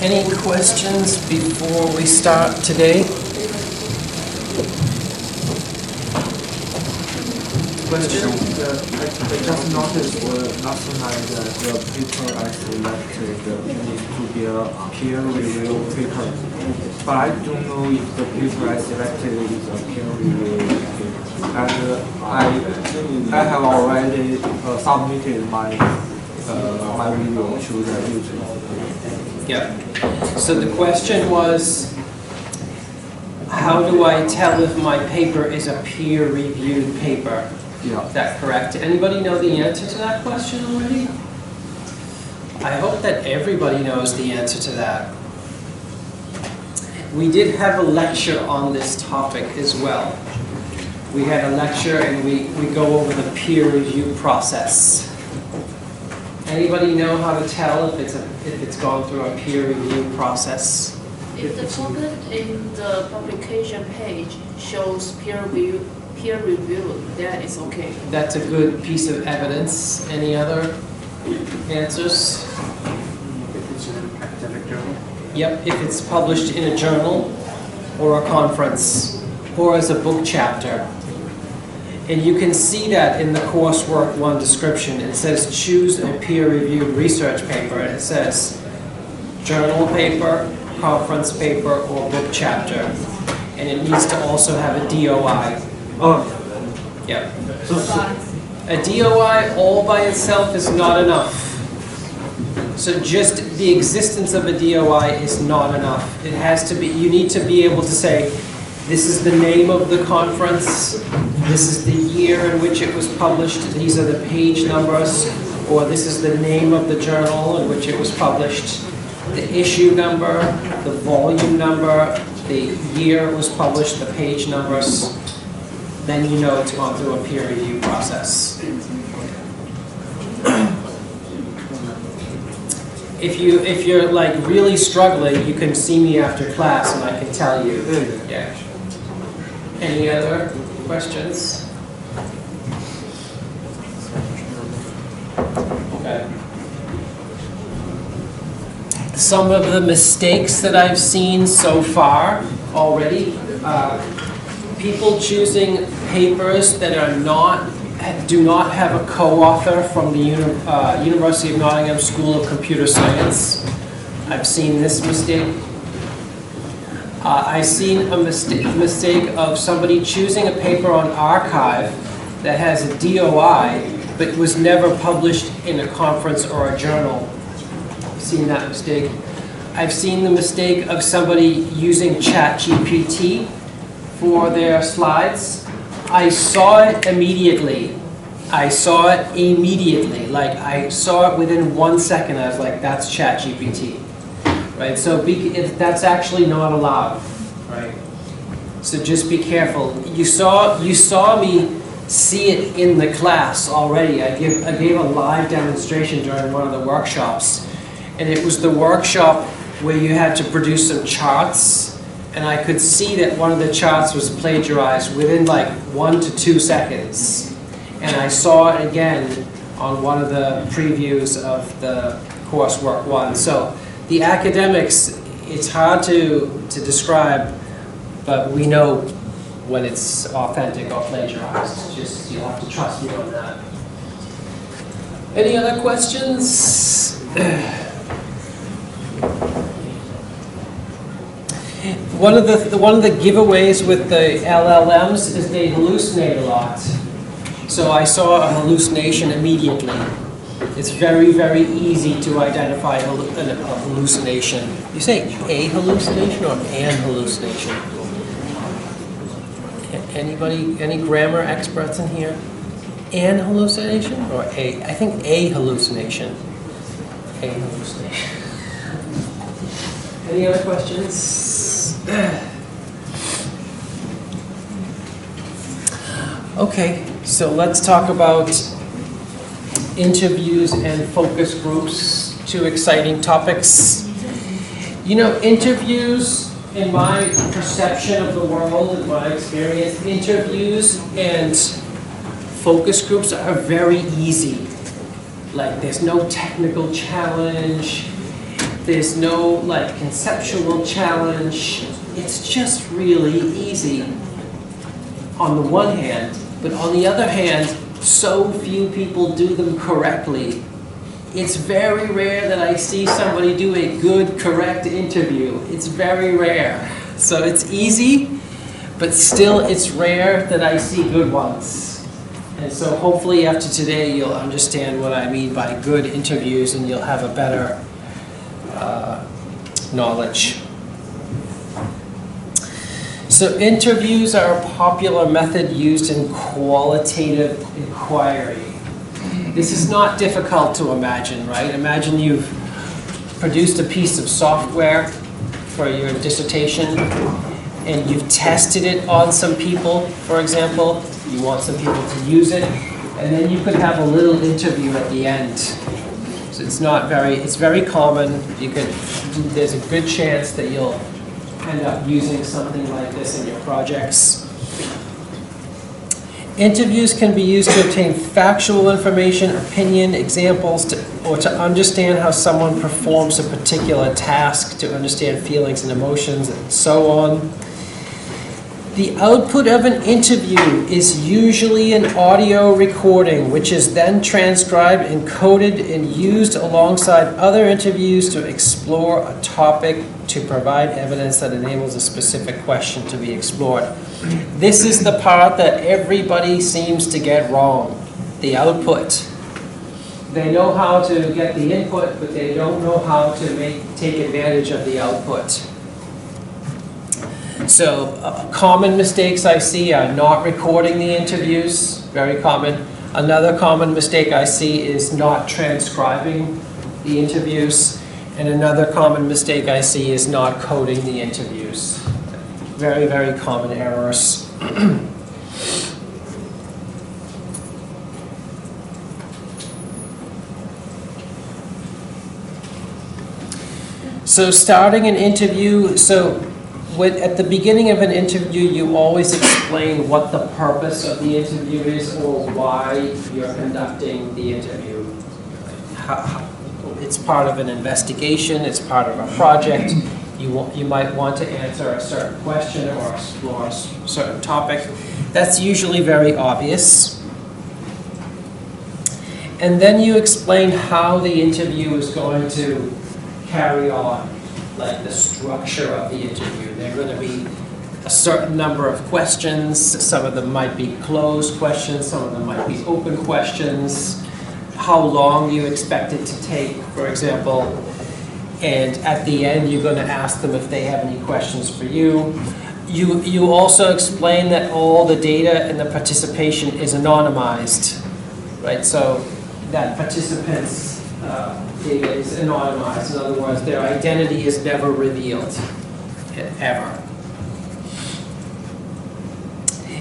Any questions before we start today? Question? I just noticed last night that the paper I selected needs to be a peer-reviewed paper. But I don't know if the paper I selected is a peer-reviewed paper. And I have already submitted my review to the user. Yeah. So the question was, how do I tell if my paper is a peer-reviewed paper? Yeah. Is that correct? Anybody know the answer to that question already? I hope that everybody knows the answer to that. We did have a lecture on this topic as well. We had a lecture and we go over the peer review process. Anybody know how to tell if it's gone through a peer review process? If the token in the publication page shows peer review, that is okay. That's a good piece of evidence. Any other answers? If it's in an academic journal? Yep, if it's published in a journal or a conference or as a book chapter. And you can see that in the coursework 1 description. It says choose a peer-reviewed research paper. And it says journal paper, conference paper, or book chapter. And it needs to also have a DOI. Oh, Yep. so A DOI all by itself is not enough. So just the existence of a DOI is not enough. It has to be, you need to be able to say, this is the name of the conference, this is the year in which it was published, these are the page numbers, or this is the name of the journal in which it was published, the issue number, the volume number, the year it was published, the page numbers. Then you know it's gone through a peer review process. If you're like really struggling, you can see me after class and I can tell you. Yeah. Any other questions? Okay. Some of the mistakes that I've seen so far already, people choosing papers that do not have a co-author from the University of Nottingham School of Computer Science. I've seen this mistake. I've seen a mistake of somebody choosing a paper on archive that has a DOI but was never published in a conference or a journal. I've seen that mistake. I've seen the mistake of somebody using ChatGPT for their slides. I saw it immediately. Like I saw it within 1 second. I was like, that's ChatGPT. Right, so that's actually not allowed, right? So just be careful. You saw me see it in the class already. I gave a live demonstration during one of the workshops, and it was the workshop where you had to produce some charts, and I could see that one of the charts was plagiarized within like 1 to 2 seconds, and I saw it again on one of the previews of the coursework 1. So the academics, it's hard to describe, but we know when it's authentic or plagiarized. Just, you'll have to trust me on that. Any other questions? One of the giveaways with the LLMs is they hallucinate a lot. So I saw a hallucination immediately. It's very, very easy to identify a hallucination. You say a hallucination or an hallucination? Anybody, any grammar experts in here? An hallucination or a? I think a hallucination. A hallucination. Any other questions? Okay, so let's talk about interviews and focus groups, 2 exciting topics. You know, interviews, in my perception of the world, in my experience, interviews and focus groups are very easy. Like, there's no technical challenge. There's no like conceptual challenge. It's just really easy on the one hand, but on the other hand, so few people do them correctly. It's very rare that I see somebody do a good, correct interview. It's very rare. So it's easy, but still it's rare that I see good ones. And so hopefully after today you'll understand what I mean by good interviews and you'll have a better knowledge. So interviews are a popular method used in qualitative inquiry. This is not difficult to imagine, right? Imagine you've produced a piece of software for your dissertation and you've tested it on some people, for example. You want some people to use it, and then you could have a little interview at the end. So it's very common. There's a good chance that you'll end up using something like this in your projects. Interviews can be used to obtain factual information, opinion, examples, or to understand how someone performs a particular task, to understand feelings and emotions, and so on. The output of an interview is usually an audio recording, which is then transcribed, encoded, and used alongside other interviews to explore a topic, to provide evidence that enables a specific question to be explored. This is the part that everybody seems to get wrong, the output. They know how to get the input, but they don't know how to take advantage of the output. So common mistakes I see are not recording the interviews, very common. Another common mistake I see is not transcribing the interviews. And another common mistake I see is not coding the interviews. Very, very common errors. So starting an interview, at the beginning of an interview, you always explain what the purpose of the interview is or why you're conducting the interview. It's part of an investigation, it's part of a project. You might want to answer a certain question or explore a certain topic. That's usually very obvious. And then you explain how the interview is going to carry on, like the structure of the interview. There are going to be a certain number of questions. Some of them might be closed questions, some of them might be open questions. How long you expect it to take, for example. And at the end, you're going to ask them if they have any questions for you. You also explain that all the data and the participation is anonymized, right? So that participants' data is anonymized. In other words, their identity is never revealed, ever.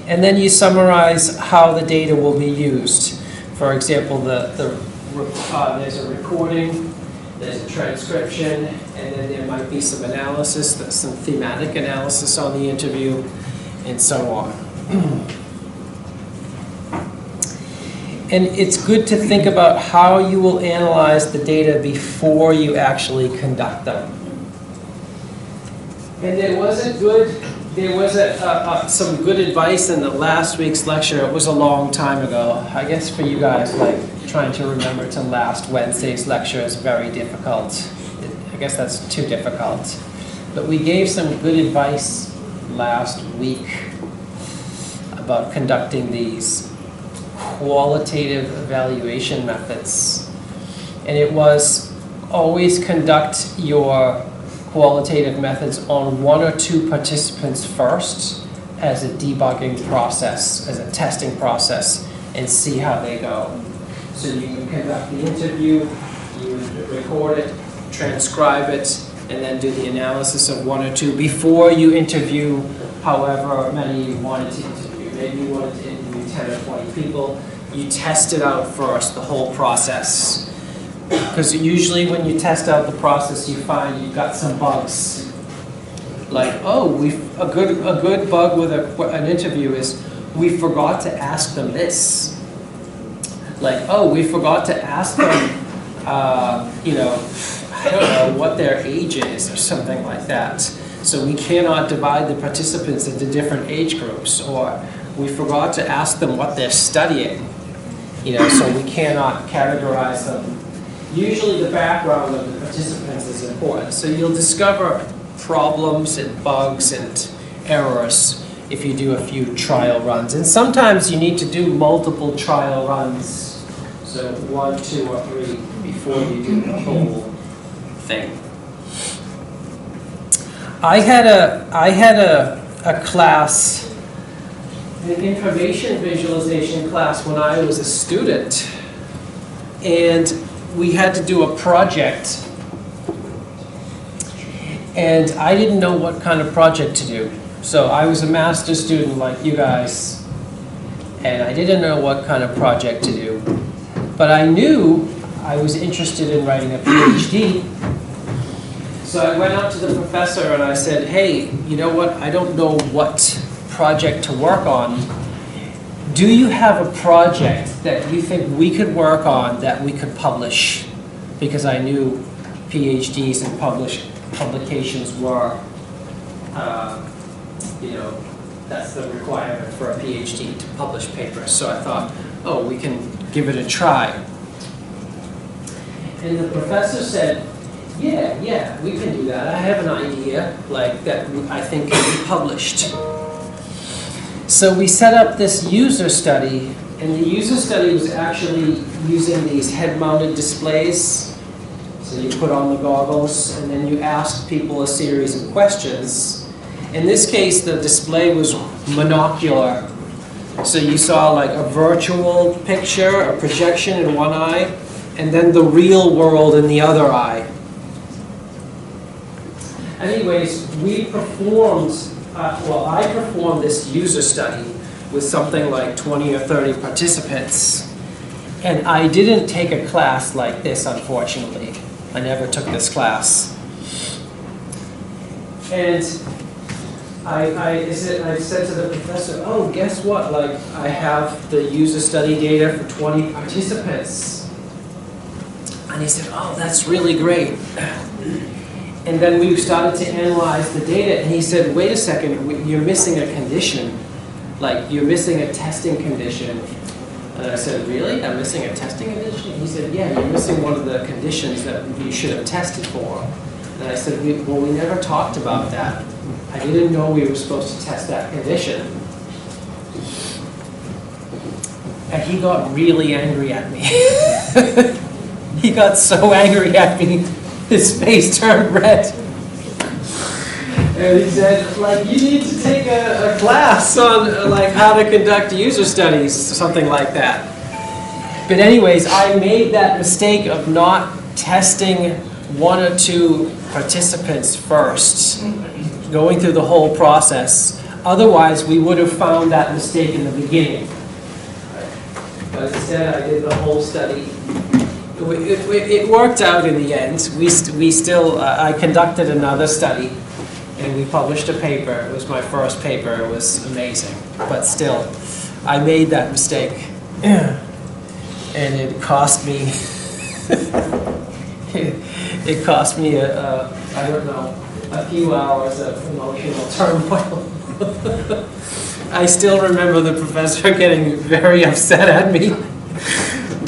And then you summarize how the data will be used. For example, there's a recording, there's a transcription, and then there might be some analysis, some thematic analysis on the interview, and so on. And it's good to think about how you will analyze the data before you actually conduct them. And there was some good advice in the last week's lecture. It was a long time ago. I guess for you guys, like trying to remember to last Wednesday's lecture is very difficult. I guess that's too difficult. But we gave some good advice last week about conducting these qualitative evaluation methods. And it was always conduct your qualitative methods on one or two participants first as a debugging process, as a testing process, and see how they go. So you would conduct the interview, you would record it, transcribe it, and then do the analysis of one or two before you interview however many you wanted to interview. Maybe you wanted to interview 10 or 20 people. You test it out first, the whole process. Because usually when you test out the process, you find you've got some bugs. Like, oh, a good bug with an interview is we forgot to ask them this. Like, oh, we forgot to ask them, I don't know, what their age is or something like that. So we cannot divide the participants into different age groups, or we forgot to ask them what they're studying. So we cannot categorize them. Usually the background of the participants is important. So you'll discover problems and bugs and errors if you do a few trial runs. And sometimes you need to do multiple trial runs. So 1, 2, or 3 before you do the whole thing. I had a class, an information visualization class when I was a student, and we had to do a project, and I didn't know what kind of project to do. So I was a master's student like you guys, and I didn't know what kind of project to do, but I knew I was interested in writing a PhD. So I went out to the professor and I said, hey, you know what, I don't know what project to work on. Do you have a project that you think we could work on that we could publish? Because I knew PhDs and publications were, that's the requirement for a PhD, to publish papers. So I thought, oh, we can give it a try. And the professor said, yeah, we can do that. I have an idea like that I think can be published. So we set up this user study, and the user study was actually using these head-mounted displays. So you put on the goggles, and then you ask people a series of questions. In this case, the display was monocular. So you saw like a virtual picture, a projection in one eye, and then the real world in the other eye. Anyways, we performed, I performed this user study with something like 20 or 30 participants. And I didn't take a class like this, unfortunately. I never took this class. And I said to the professor, oh, guess what? Like, I have the user study data for 20 participants. And he said, oh, that's really great. And then we started to analyze the data, and he said, wait a second, you're missing a condition. Like, you're missing a testing condition. And I said, really? I'm missing a testing condition? He said, yeah, you're missing one of the conditions that you should have tested for. And I said, well, we never talked about that. I didn't know we were supposed to test that condition. And he got really angry at me. He got so angry at me, his face turned red. And he said, like, you need to take a class on like how to conduct user studies, something like that. But anyways, I made that mistake of not testing 1 or 2 participants first, going through the whole process. Otherwise, we would have found that mistake in the beginning. But instead, I did the whole study. It worked out in the end. I conducted another study, and we published a paper. It was my first paper. It was amazing. But still, I made that mistake. And it cost me, it cost me I don't know, a few hours of emotional turmoil. I still remember the professor getting very upset at me.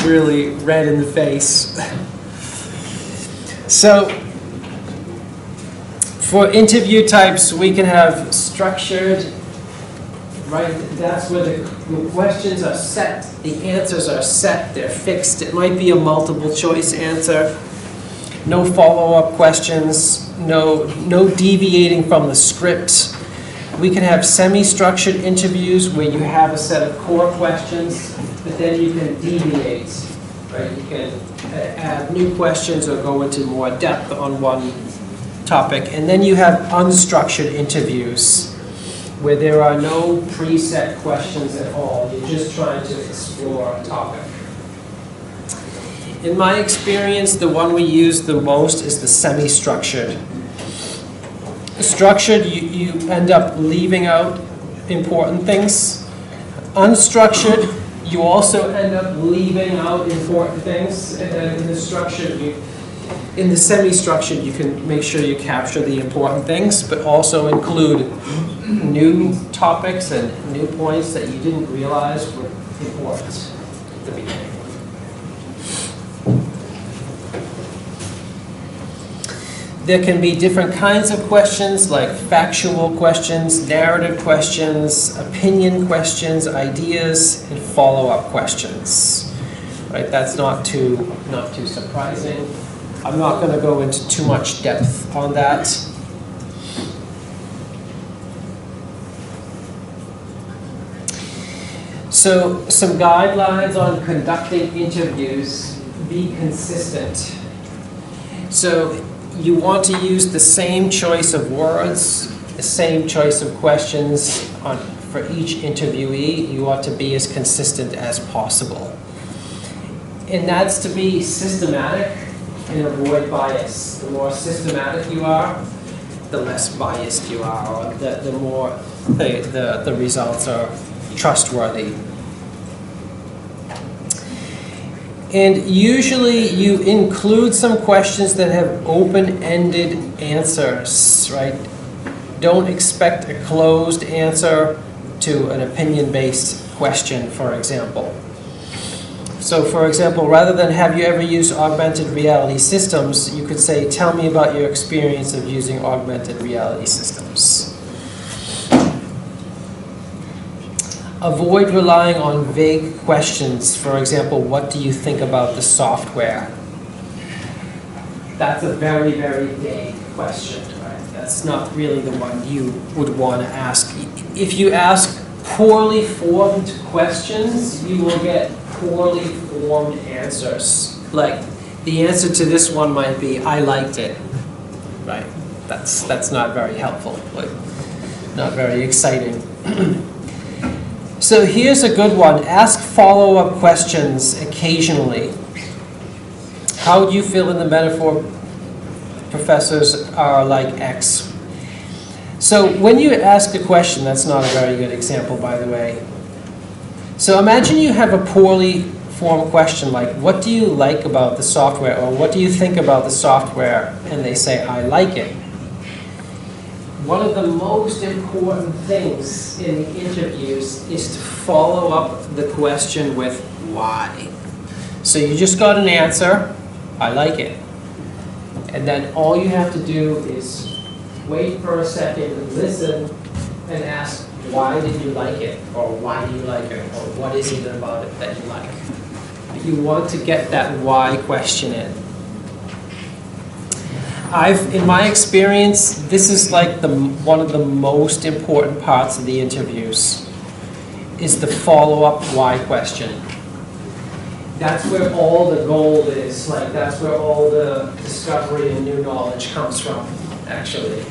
Really red in the face. So, for interview types, we can have structured, right? That's where the questions are set, the answers are set, they're fixed. It might be a multiple choice answer. No follow-up questions, no deviating from the script. We can have semi-structured interviews where you have a set of core questions, but then you can deviate, right? You can add new questions or go into more depth on one topic. And then you have unstructured interviews where there are no preset questions at all. You're just trying to explore a topic. In my experience, the one we use the most is the semi-structured. Structured, you end up leaving out important things. Unstructured, you also end up leaving out important things. And then in the structured, In the semi-structured, you can make sure you capture the important things, but also include new topics and new points that you didn't realize were important at the beginning. There can be different kinds of questions, like factual questions, narrative questions, opinion questions, ideas, and follow-up questions. Right? That's not too surprising. I'm not going to go into too much depth on that. So, some guidelines on conducting interviews: be consistent. So, you want to use the same choice of words, the same choice of questions for each interviewee. You ought to be as consistent as possible. And that's to be systematic and avoid bias. The more systematic you are, the less biased you are, or the more the results are trustworthy. And usually you include some questions that have open-ended answers, right? Don't expect a closed answer to an opinion-based question, for example. So, for example, rather than "have you ever used augmented reality systems," you could say, "tell me about your experience of using augmented reality systems." Avoid relying on vague questions. For example, "what do you think about the software?" That's a very, very vague question, right? That's not really the one you would want to ask. If you ask poorly formed questions, you will get poorly formed answers. Like, the answer to this one might be, "I liked it," right? That's not very helpful, like, not very exciting. So here's a good one. Ask follow-up questions occasionally. How do you feel in the metaphor professors are like X? So when you ask a question, that's not a very good example, by the way. So imagine you have a poorly formed question like, "what do you like about the software?" or "what do you think about the software?" And they say, "I like it." One of the most important things in the interviews is to follow up the question with why. So you just got an answer, "I like it." And then all you have to do is wait for a second, listen, and ask, "why did you like it?" or "why do you like it?" or "what is it about it that you like?" You want to get that why question in. In my experience, this is like one of the most important parts of the interviews, is the follow-up why question. That's where all the gold is. Like, that's where all the discovery and new knowledge comes from, actually.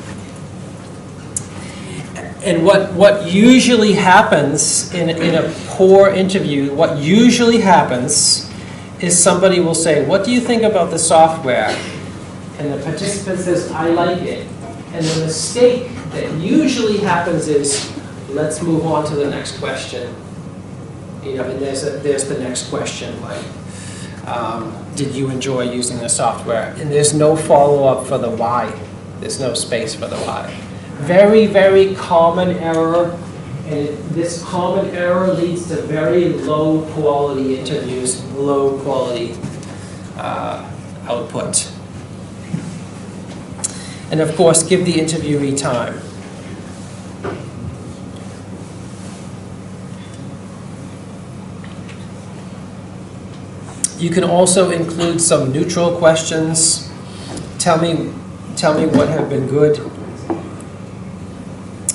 And what usually happens in a poor interview, what usually happens is somebody will say, "what do you think about the software?" And the participant says, "I like it." And the mistake that usually happens is, "let's move on to the next question." You know, and there's the next question, like, "did you enjoy using the software?" And there's no follow-up for the why. There's no space for the why. Very, very common error, and this common error leads to very low quality interviews, low quality output. And of course, give the interviewee time. You can also include some neutral questions. Tell me what have been good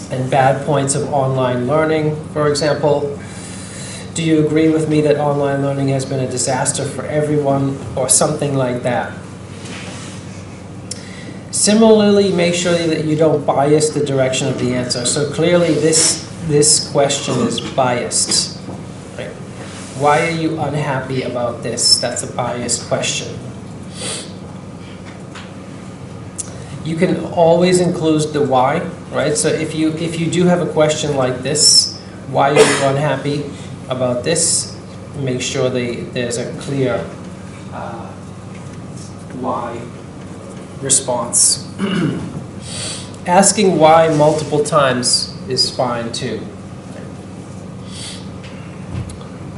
and bad points of online learning, for example. Do you agree with me that online learning has been a disaster for everyone, or something like that? Similarly, make sure that you don't bias the direction of the answer. So clearly this question is biased. Right? Why are you unhappy about this? That's a biased question. You can always include the why, right? So if you do have a question like this, why are you unhappy about this? Make sure there's a clear why response. Asking why multiple times is fine too.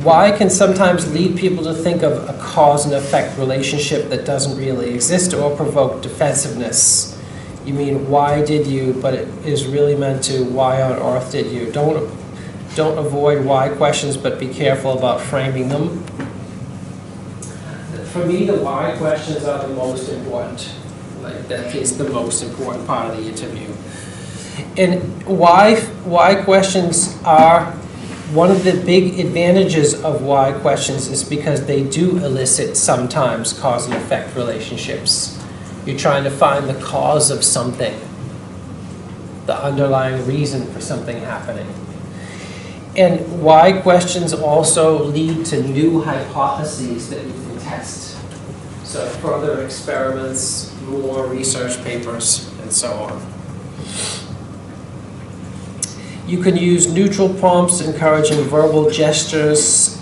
Why can sometimes lead people to think of a cause and effect relationship that doesn't really exist or provoke defensiveness. You mean, why did you, but it is really meant to, why on earth did you? Don't avoid why questions, but be careful about framing them. For me, the why questions are the most important. Like, that is the most important part of the interview. And why questions are, one of the big advantages of why questions is because they do elicit sometimes cause and effect relationships. You're trying to find the cause of something, the underlying reason for something happening. And why questions also lead to new hypotheses that you can test. So further experiments, more research papers, and so on. You can use neutral prompts, encouraging verbal gestures,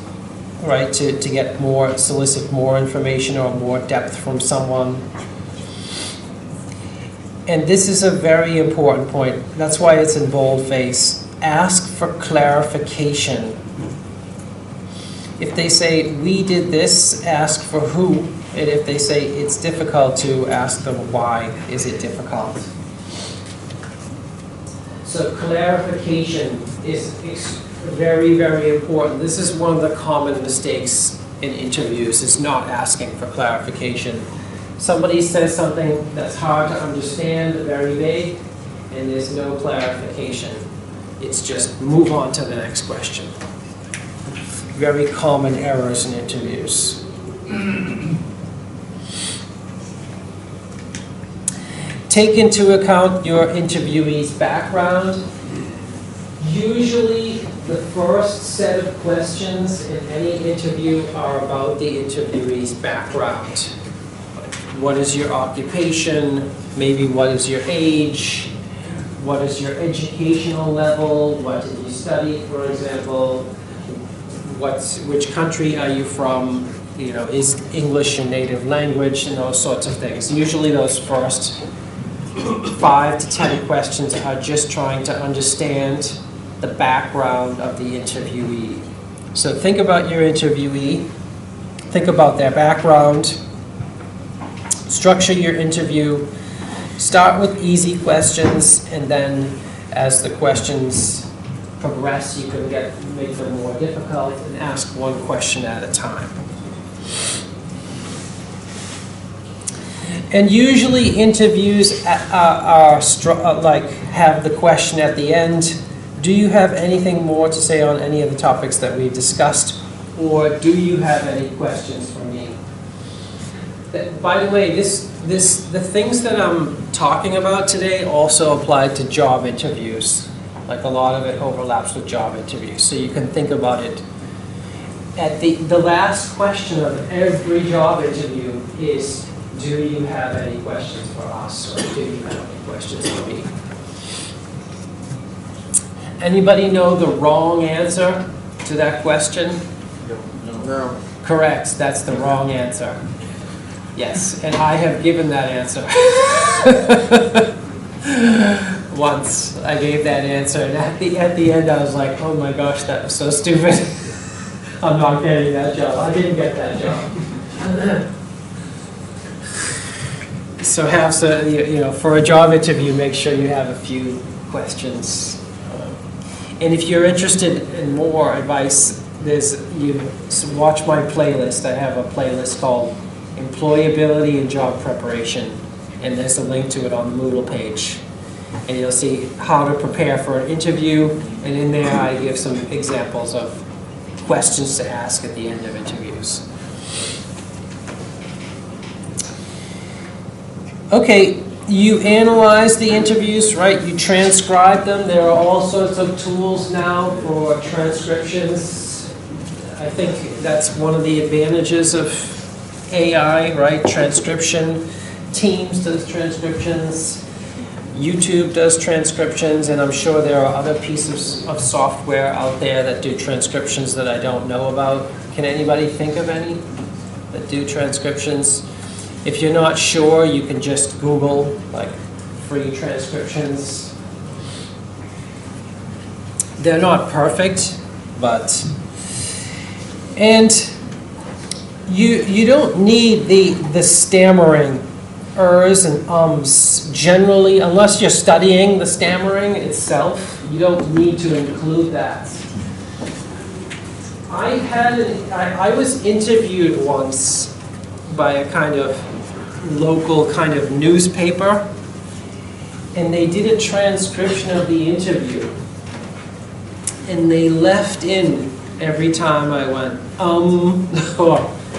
right, to get more, solicit more information or more depth from someone. And this is a very important point. That's why it's in boldface. Ask for clarification. If they say, we did this, ask for who. And if they say it's difficult to, ask them why is it difficult. So clarification is very, very important. This is one of the common mistakes in interviews, is not asking for clarification. Somebody says something that's hard to understand, very vague, and there's no clarification. It's just move on to the next question. Very common errors in interviews. Take into account your interviewee's background. Usually the first set of questions in any interview are about the interviewee's background. What is your occupation? Maybe what is your age? What is your educational level? What did you study, for example? Which country are you from? You know, is English your native language? And those sorts of things. Usually those first 5 to 10 questions are just trying to understand the background of the interviewee. So think about your interviewee, think about their background, structure your interview, start with easy questions, and then as the questions progress, you can make them more difficult and ask one question at a time. And usually interviews have the question at the end, do you have anything more to say on any of the topics that we've discussed? Or do you have any questions for me? By the way, the things that I'm talking about today also apply to job interviews. Like a lot of it overlaps with job interviews. So you can think about it. At the last question of every job interview is, do you have any questions for us, or do you have any questions for me? Anybody know the wrong answer to that question? No. Correct, that's the wrong answer. Yes, and I have given that answer. Once I gave that answer, and at the end I was like, oh my gosh, that was so stupid. I'm not getting that job. I didn't get that job. So for a job interview, make sure you have a few questions. And if you're interested in more advice, watch my playlist. I have a playlist called Employability and Job Preparation, and there's a link to it on the Moodle page. And you'll see how to prepare for an interview, and in there I give some examples of questions to ask at the end of interviews. Okay, you analyze the interviews, right? You transcribe them. There are all sorts of tools now for transcriptions. I think that's one of the advantages of AI, right? Transcription. Teams does transcriptions. YouTube does transcriptions, and I'm sure there are other pieces of software out there that do transcriptions that I don't know about. Can anybody think of any that do transcriptions? If you're not sure, you can just Google like free transcriptions. They're not perfect, but, and you don't need the stammering ers and ums generally, unless you're studying the stammering itself. You don't need to include that. I was interviewed once by a kind of local kind of newspaper, and they did a transcription of the interview, and they left in every time I went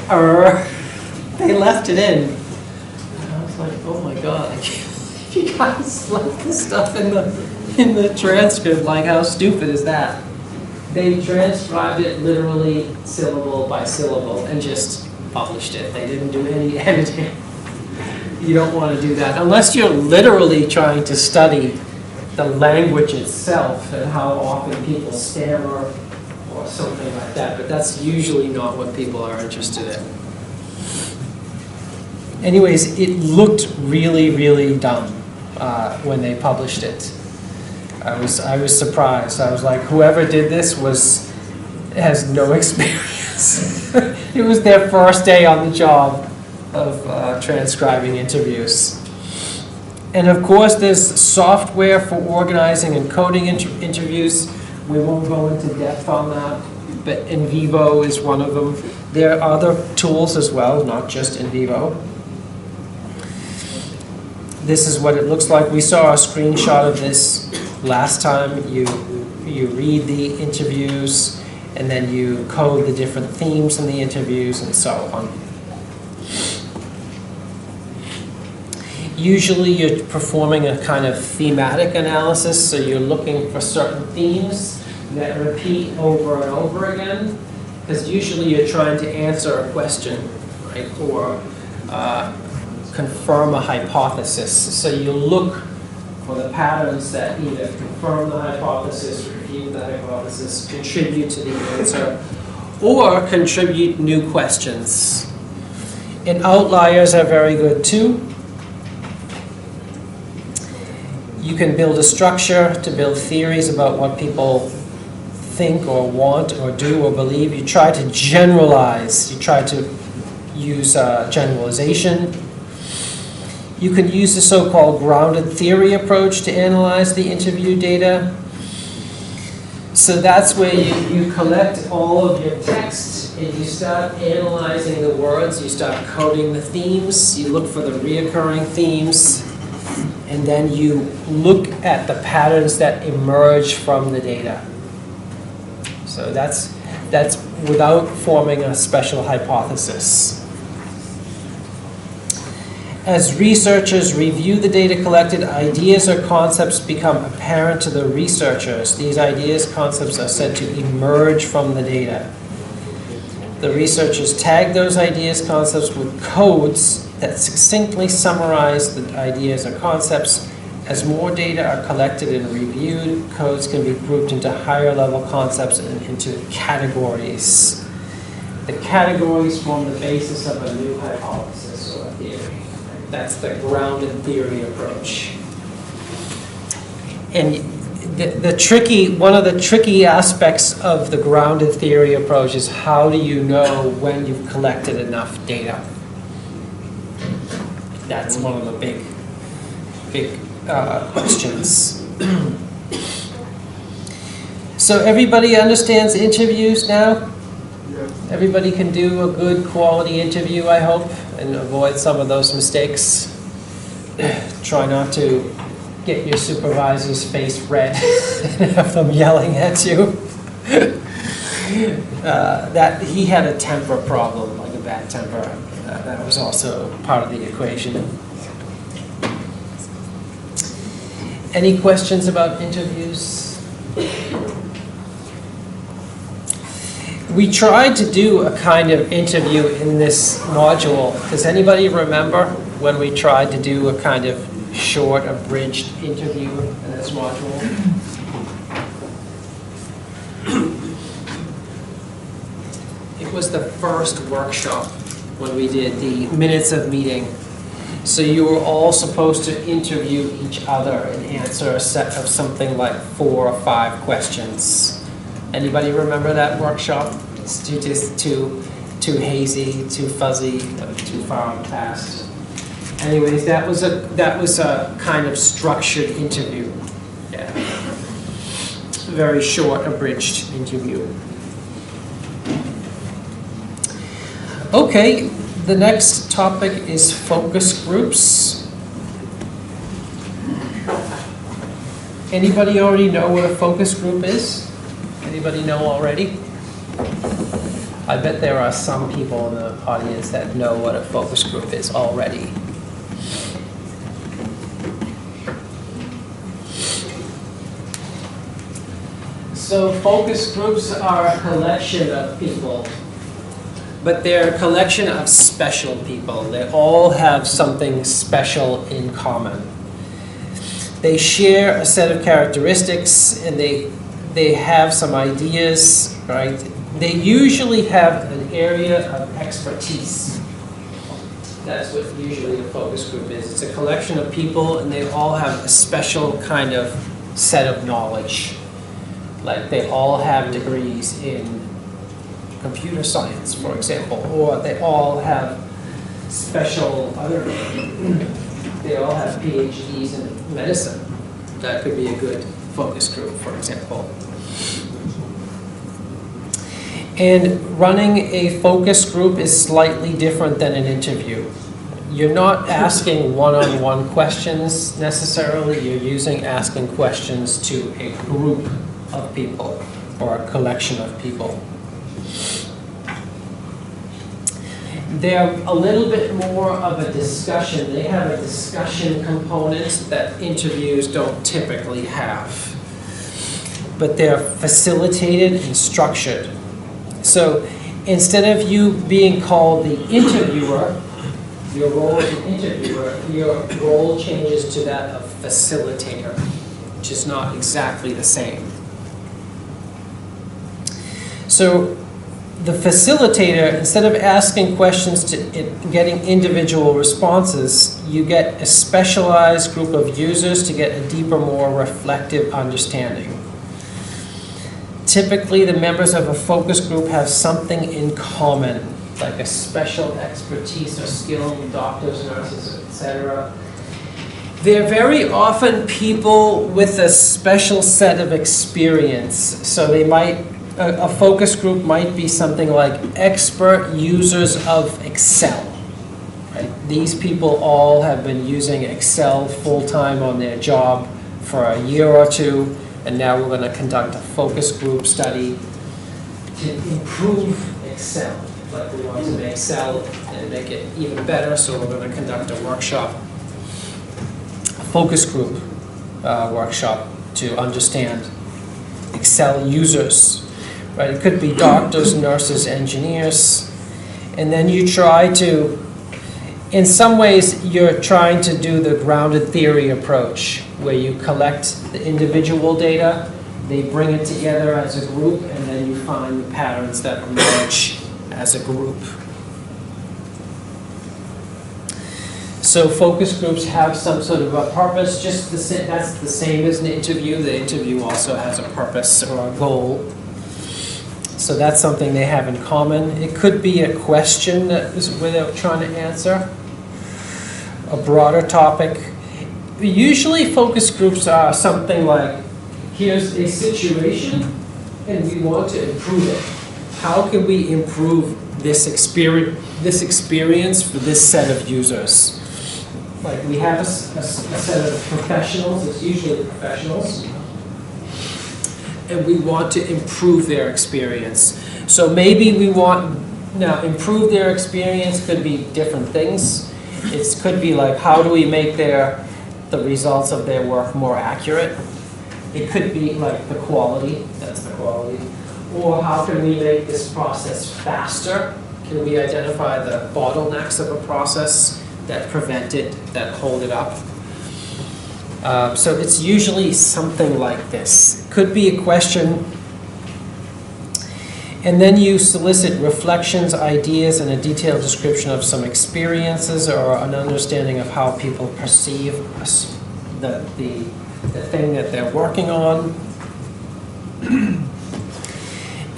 or they left it in. And I was like, oh my god, I can't believe you guys left this stuff in the transcript. Like, how stupid is that? They transcribed it literally syllable by syllable and just published it. They didn't do any editing. You don't want to do that unless you're literally trying to study the language itself and how often people stammer or something like that. But that's usually not what people are interested in. Anyways, it looked really, really dumb when they published it. I was surprised. I was like, whoever did this has no experience. It was their first day on the job of transcribing interviews. And of course, there's software for organizing and coding interviews. We won't go into depth on that, but NVivo is one of them. There are other tools as well, not just NVivo. This is what it looks like. We saw a screenshot of this last time. You read the interviews, and then you code the different themes in the interviews, and so on. Usually you're performing a kind of thematic analysis, so you're looking for certain themes that repeat over and over again, because usually you're trying to answer a question, right, or confirm a hypothesis. So you look for the patterns that either confirm the hypothesis, refute the hypothesis, contribute to the answer, or contribute new questions. And outliers are very good too. You can build a structure to build theories about what people think or want or do or believe. You try to generalize. You try to use generalization. You can use the so-called grounded theory approach to analyze the interview data. So that's where you collect all of your text and you start analyzing the words. You start coding the themes. You look for the reoccurring themes. And then you look at the patterns that emerge from the data. So that's without forming a special hypothesis. As researchers review the data collected, ideas or concepts become apparent to the researchers. These ideas, concepts are said to emerge from the data. The researchers tag those ideas, concepts with codes that succinctly summarize the ideas or concepts. As more data are collected and reviewed, codes can be grouped into higher level concepts and into categories. The categories form the basis of a new hypothesis or theory. That's the grounded theory approach. And one of the tricky aspects of the grounded theory approach is how do you know when you've collected enough data? That's one of the big questions. So everybody understands interviews now? Yeah. Everybody can do a good quality interview, I hope, and avoid some of those mistakes. Try not to get your supervisor's face red and have them yelling at you. That he had a temper problem, like a bad temper. That was also part of the equation. Any questions about interviews? We tried to do a kind of interview in this module. Does anybody remember when we tried to do a kind of short, abridged interview in this module? It was the first workshop. when we did the minutes of meeting. So you were all supposed to interview each other and answer a set of something like 4 or 5 questions. Anybody remember that workshop? It's too hazy, too fuzzy, too far in the past. Anyways, that was a kind of structured interview. Yeah. Very short, abridged interview. Okay, the next topic is focus groups. Anybody already know what a focus group is? Anybody know already? I bet there are some people in the audience that know what a focus group is already. So focus groups are a collection of people, but they're a collection of special people. They all have something special in common. They share a set of characteristics, and they have some ideas, right? They usually have an area of expertise. That's what usually a focus group is. It's a collection of people, and they all have a special kind of set of knowledge. Like they all have degrees in computer science, for example, or they all have special other, they all have PhDs in medicine. That could be a good focus group, for example. And running a focus group is slightly different than an interview. You're not asking one-on-one questions necessarily, you're asking questions to a group of people or a collection of people. They're a little bit more of a discussion. They have a discussion component that interviews don't typically have. But they're facilitated and structured. So instead of you being called the interviewer, your role as an interviewer, your role changes to that of facilitator, which is not exactly the same. So the facilitator, instead of asking questions to getting individual responses, you get a specialized group of users to get a deeper, more reflective understanding. Typically, the members of a focus group have something in common, like a special expertise or skill, doctors, nurses, etc. They're very often people with a special set of experience. So they might, a focus group might be something like expert users of Excel. Right? These people all have been using Excel full-time on their job for a year or two, and now we're going to conduct a focus group study to improve Excel. Like we want to make Excel and make it even better, so we're going to conduct a workshop, a focus group workshop to understand Excel users. Right? It could be doctors, nurses, engineers, and then you try to, in some ways, you're trying to do the grounded theory approach, where you collect the individual data, they bring it together as a group, and then you find the patterns that emerge as a group. So focus groups have some sort of a purpose, just that's the same as an interview. The interview also has a purpose or a goal. So that's something they have in common. It could be a question that is where they're trying to answer, a broader topic. Usually focus groups are something like, here's a situation and we want to improve it. How can we improve this experience for this set of users? Like we have a set of professionals, it's usually professionals, and we want to improve their experience. So maybe we want, now improve their experience could be different things. It could be like, how do we make the results of their work more accurate? It could be like the quality, that's the quality. Or how can we make this process faster? Can we identify the bottlenecks of a process that prevent it, that hold it up? So it's usually something like this. It could be a question. And then you solicit reflections, ideas, and a detailed description of some experiences or an understanding of how people perceive the thing that they're working on.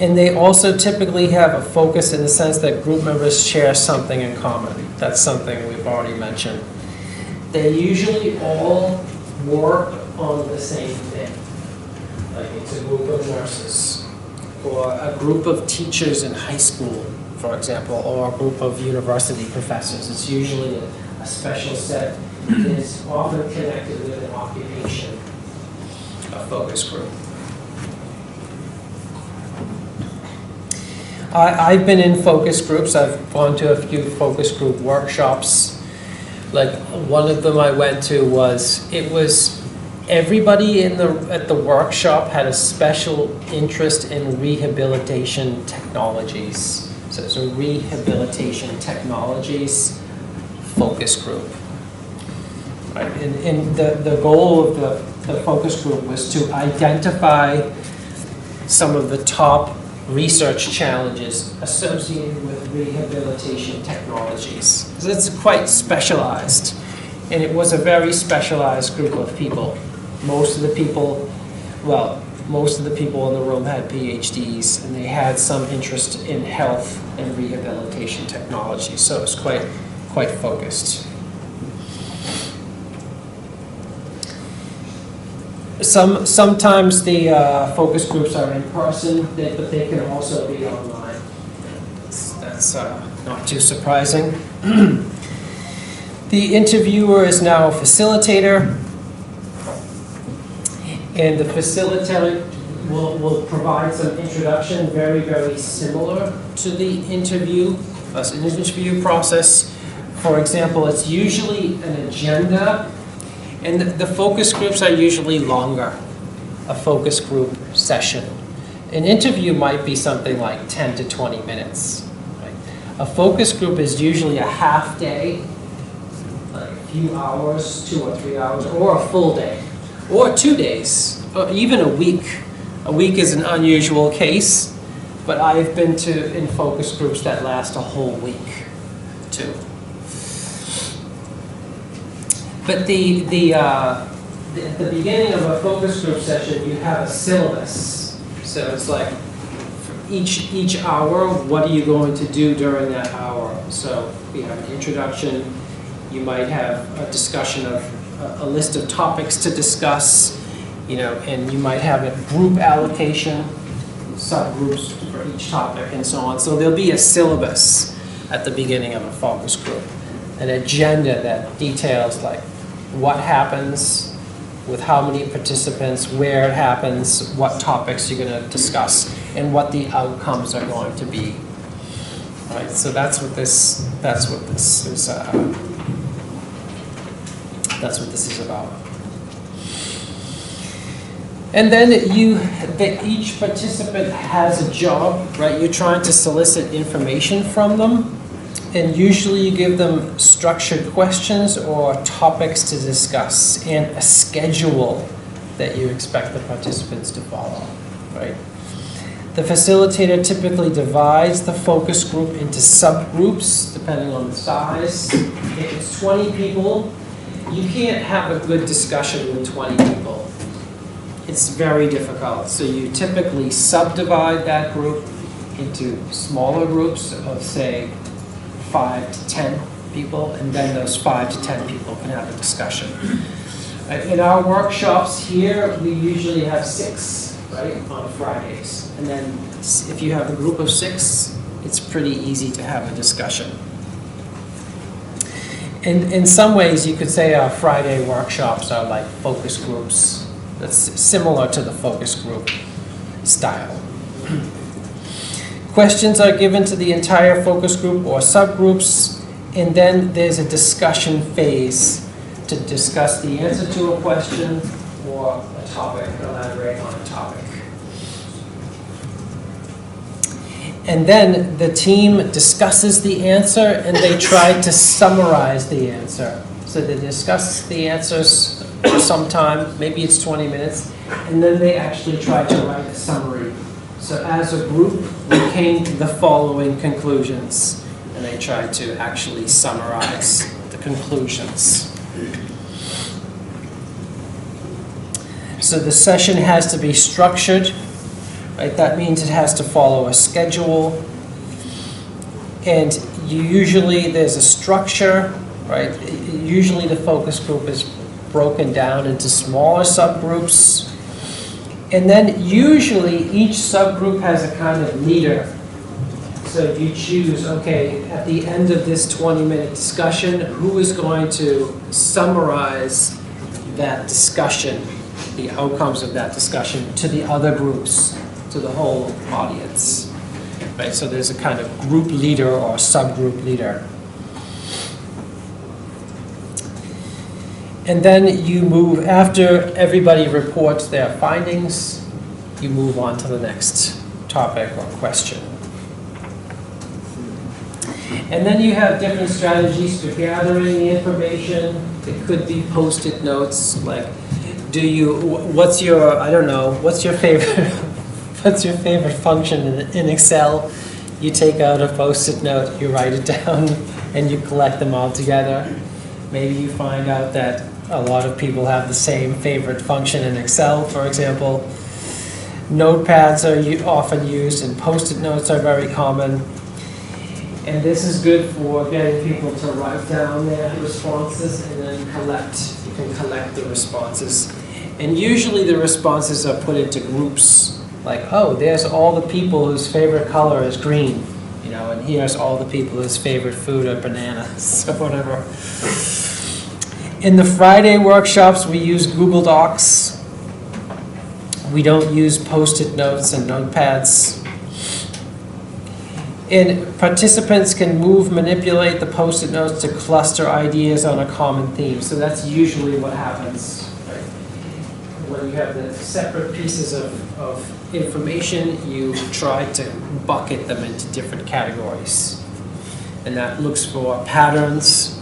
And they also typically have a focus in the sense that group members share something in common. That's something we've already mentioned. They usually all work on the same thing. Like it's a group of nurses, or a group of teachers in high school, for example, or a group of university professors. It's usually a special set. It's often connected with an occupation, a focus group. I've been in focus groups. I've gone to a few focus group workshops. Like one of them I went to it was everybody at the workshop had a special interest in rehabilitation technologies. So it's a rehabilitation technologies focus group. Right? And the goal of the focus group was to identify some of the top research challenges associated with rehabilitation technologies. So it's quite specialized, and it was a very specialized group of people. Most of the people in the room had PhDs, and they had some interest in health and rehabilitation technology, so it was quite focused. Sometimes the focus groups are in person, but they can also be online. That's not too surprising. The interviewer is now a facilitator, and the facilitator will provide some introduction, very, very similar to the interview process. For example, it's usually an agenda. And the focus groups are usually longer, a focus group session. An interview might be something like 10 to 20 minutes. Right? A focus group is usually a half day, like a few hours, 2 or 3 hours, or a full day, or 2 days, or even a week. A week is an unusual case, but I've been in focus groups that last a whole week, too. But at the beginning of a focus group session, you have a syllabus. So it's like for each hour, what are you going to do during that hour? So you have an introduction. You might have a discussion of a list of topics to discuss, and you might have a group allocation, subgroups for each topic, and so on. So there'll be a syllabus at the beginning of a focus group, an agenda that details like what happens, with how many participants, where it happens, what topics you're going to discuss, and what the outcomes are going to be. All right, so that's what this is about. And then each participant has a job, right? You're trying to solicit information from them. And usually you give them structured questions or topics to discuss and a schedule that you expect the participants to follow, right? The facilitator typically divides the focus group into subgroups depending on the size. If it's 20 people, you can't have a good discussion with 20 people. It's very difficult. So you typically subdivide that group into smaller groups of, say, 5 to 10 people, and then those 5 to 10 people can have a discussion. In our workshops here, we usually have 6, right, on Fridays. And then if you have a group of 6, it's pretty easy to have a discussion. In some ways, you could say our Friday workshops are like focus groups. That's similar to the focus group style. Questions are given to the entire focus group or subgroups, and then there's a discussion phase to discuss the answer to a question or a topic, elaborate on a topic. And then the team discusses the answer and they try to summarize the answer. So they discuss the answers for some time, maybe it's 20 minutes, and then they actually try to write a summary So as a group, we came to the following conclusions, and I tried to actually summarize the conclusions. So the session has to be structured, right? That means it has to follow a schedule. And usually there's a structure, right? Usually the focus group is broken down into smaller subgroups. And then usually each subgroup has a kind of leader. So if you choose, okay, at the end of this 20-minute discussion, who is going to summarize that discussion, the outcomes of that discussion, to the other groups, to the whole audience, right? So there's a kind of group leader or subgroup leader. And then you move, after everybody reports their findings, you move on to the next topic or question. And then you have different strategies for gathering the information. It could be post-it notes, like, what's your, I don't know, what's your favorite, what's your favorite function in Excel? You take out a post-it note, you write it down, and you collect them all together. Maybe you find out that a lot of people have the same favorite function in Excel, for example. Notepads are often used, and post-it notes are very common. And this is good for getting people to write down their responses and then collect. You can collect the responses. And usually the responses are put into groups. Like, oh, there's all the people whose favorite color is green. You know, and here's all the people whose favorite food are bananas, or whatever. In the Friday workshops, we use Google Docs. We don't use post-it notes and notepads. And participants can manipulate the post-it notes to cluster ideas on a common theme. So that's usually what happens, right? When you have the separate pieces of information, you try to bucket them into different categories. And that looks for patterns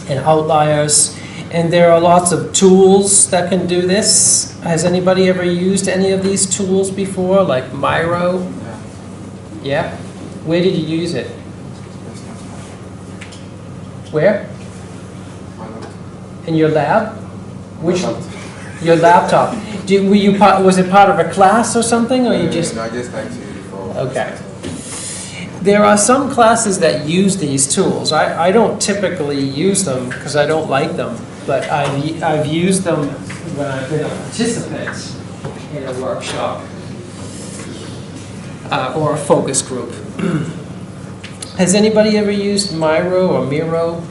and outliers. And there are lots of tools that can do this. Has anybody ever used any of these tools before, like Miro? Yeah? Where did you use it? Where? In your lab? Which? Your laptop. Was it part of a class or something, or you just? No, I just like to. Okay. There are some classes that use these tools. I don't typically use them because I don't like them, but I've used them when I've been a participant in a workshop or a focus group. Has anybody ever used Miro or Miro?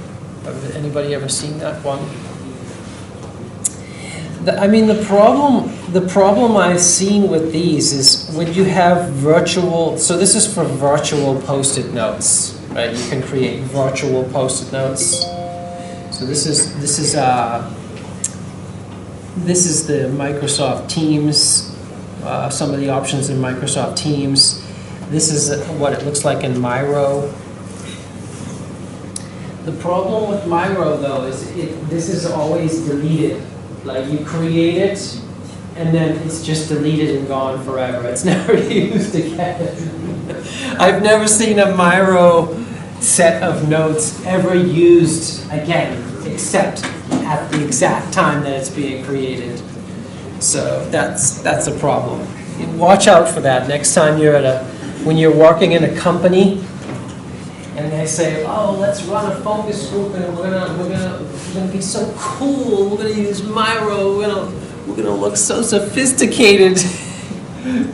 Have anybody ever seen that one? The problem I've seen with these is when you have virtual, so this is for virtual post-it notes, right? You can create virtual post-it notes. So this is the Microsoft Teams, some of the options in Microsoft Teams. This is what it looks like in Miro. The problem with Miro, though, is this is always deleted. Like, you create it, and then it's just deleted and gone forever. It's never used again. I've never seen a Miro set of notes ever used again, except at the exact time that it's being created. So that's a problem. Watch out for that next time when you're working in a company, and they say, "Oh, let's run a focus group, and we're gonna be so cool. We're gonna use Miro. We're gonna look so sophisticated."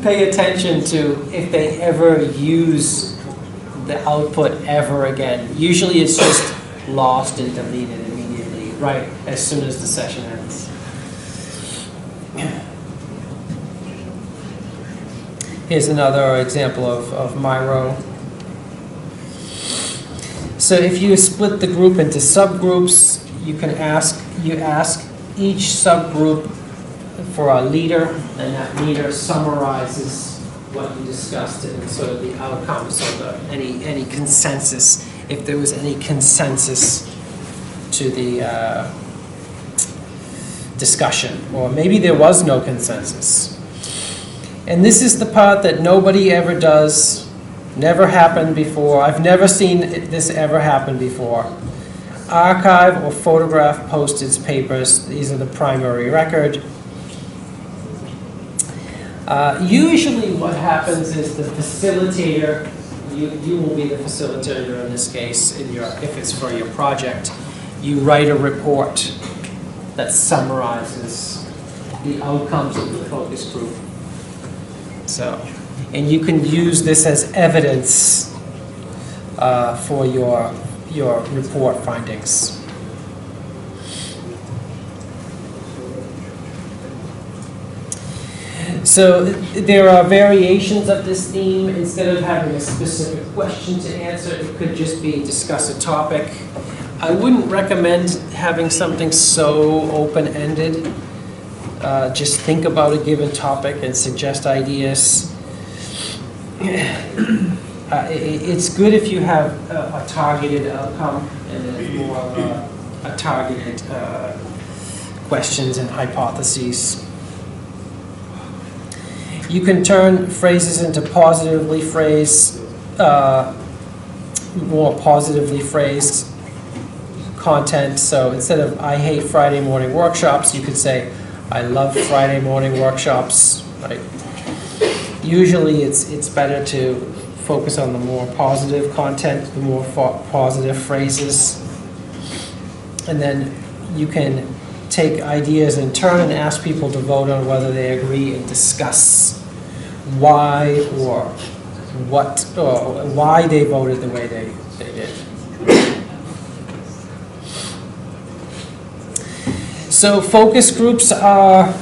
Pay attention to if they ever use the output ever again. Usually, it's just lost and deleted immediately, right as soon as the session ends. Here's another example of Miro. So if you split the group into subgroups, you ask each subgroup for a leader, and that leader summarizes what you discussed and sort of the outcomes or any consensus, if there was any consensus to the discussion, or maybe there was no consensus. And this is the part that nobody ever does, never happened before. I've never seen this ever happen before. Archive or photograph postage papers. These are the primary record. Usually what happens is the facilitator, you will be the facilitator in this case, if it's for your project. You write a report that summarizes the outcomes of the focus group. So, and you can use this as evidence for your report findings. So there are variations of this theme. Instead of having a specific question to answer, it could just be discuss a topic. I wouldn't recommend having something so open-ended. Just think about a given topic and suggest ideas. It's good if you have a targeted outcome and then more of a targeted questions and hypotheses. You can turn phrases into positively phrased, more positively phrased content. So instead of "I hate Friday morning workshops," you could say "I love Friday morning workshops." Right? Usually, it's better to focus on the more positive content, the more positive phrases, and then you can take ideas in turn and ask people to vote on whether they agree and discuss why or what or why they voted the way they did. So focus groups are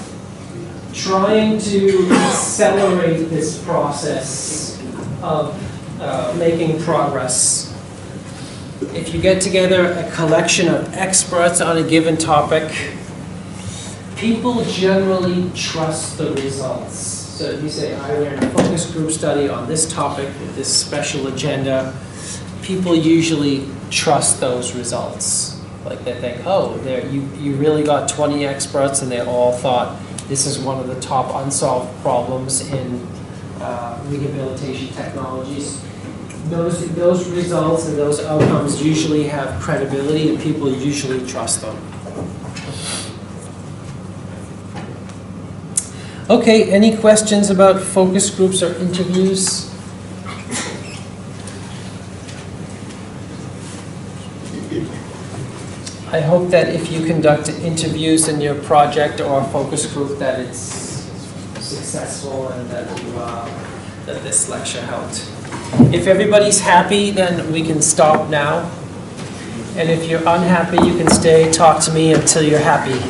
trying to accelerate this process of making progress. If you get together a collection of experts on a given topic, people generally trust the results. So if you say, I ran a focus group study on this topic with this special agenda, people usually trust those results. Like they think, oh, you really got 20 experts and they all thought this is one of the top unsolved problems in rehabilitation technologies. Those results and those outcomes usually have credibility and people usually trust them. Okay, any questions about focus groups or interviews? I hope that if you conduct interviews in your project or focus group that it's successful and that that this lecture helped. If everybody's happy, then we can stop now. And if you're unhappy, you can stay, talk to me until you're happy.